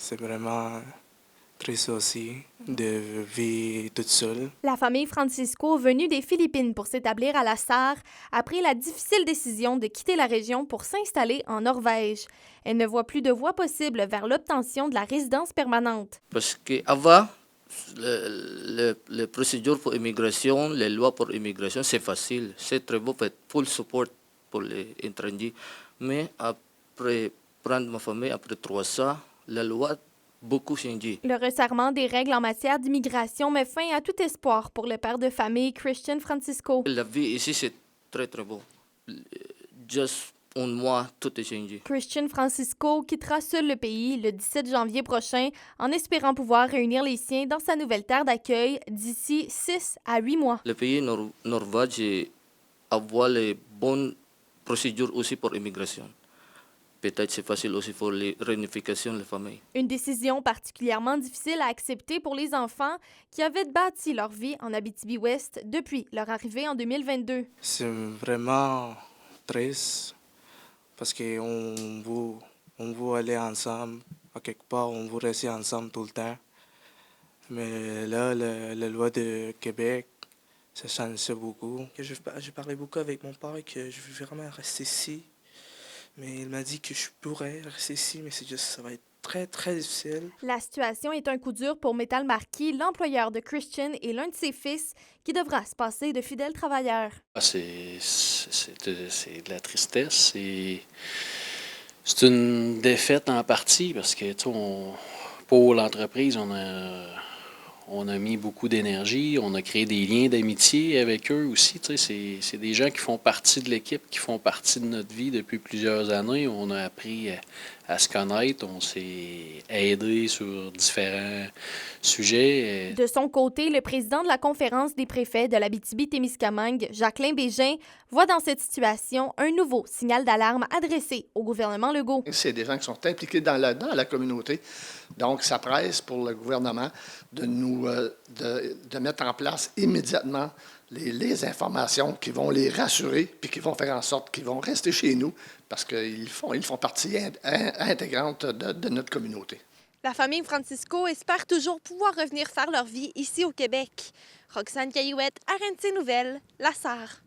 C'est vraiment triste aussi de vivre toute seule. La famille Francisco, venue des Philippines pour s'établir à La Sarre, a pris la difficile décision de quitter la région pour s'installer en Norvège. Elle ne voit plus de voie possible vers l'obtention de la résidence permanente. Parce qu'avant, les procédures pour immigration, les lois pour immigration, c'est facile. C'est très beau, full support pour les étrangers. Mais après prendre ma famille, après 3 ans, la loi a beaucoup changé. Le resserrement des règles en matière d'immigration met fin à tout espoir pour le père de famille Christian Francisco. La vie ici, c'est très très beau. Juste un mois, tout est changé. Christian Francisco quittera seul le pays le 17 janvier prochain en espérant pouvoir réunir les siens dans sa nouvelle terre d'accueil d'ici 6 à 8 mois. Le pays Norvège avoir les bonnes procédures aussi pour l'immigration. Peut-être c'est facile aussi pour les réunifications des familles. Une décision particulièrement difficile à accepter pour les enfants qui avaient bâti leur vie en Abitibi-Ouest depuis leur arrivée en 2022. C'est vraiment triste parce qu'on veut aller ensemble, à quelque part, on veut rester ensemble tout le temps. Mais là, la loi de Québec, ça change beaucoup. J'ai parlé beaucoup avec mon père que je veux vraiment rester ici. Mais il m'a dit que je pourrais rester ici, mais c'est juste, ça va être très, très difficile. La situation est un coup dur pour Metal Marquis, l'employeur de Christian et l'un de ses fils, qui devra se passer de fidèles travailleurs. C'est de la tristesse. C'est une défaite en partie parce que pour l'entreprise, on a mis beaucoup d'énergie, on a créé des liens d'amitié avec eux aussi. C'est des gens qui font partie de l'équipe, qui font partie de notre vie depuis plusieurs années. On a appris à se connaître, on s'est aidé sur différents sujets. De son côté, le président de la conférence des préfets de l'Abitibi-Témiscamingue, Jacqueline Bégin, voit dans cette situation un nouveau signal d'alarme adressé au gouvernement Legault. C'est des gens qui sont impliqués dans la communauté. Donc, ça presse pour le gouvernement de mettre en place immédiatement les informations qui vont les rassurer puis qui vont faire en sorte qu'ils vont rester chez nous parce qu'ils font partie intégrante de notre communauté. La famille Francisco espère toujours pouvoir revenir faire leur vie ici au Québec. Roxane Caillouette, RNC Nouvelles, La Sarre.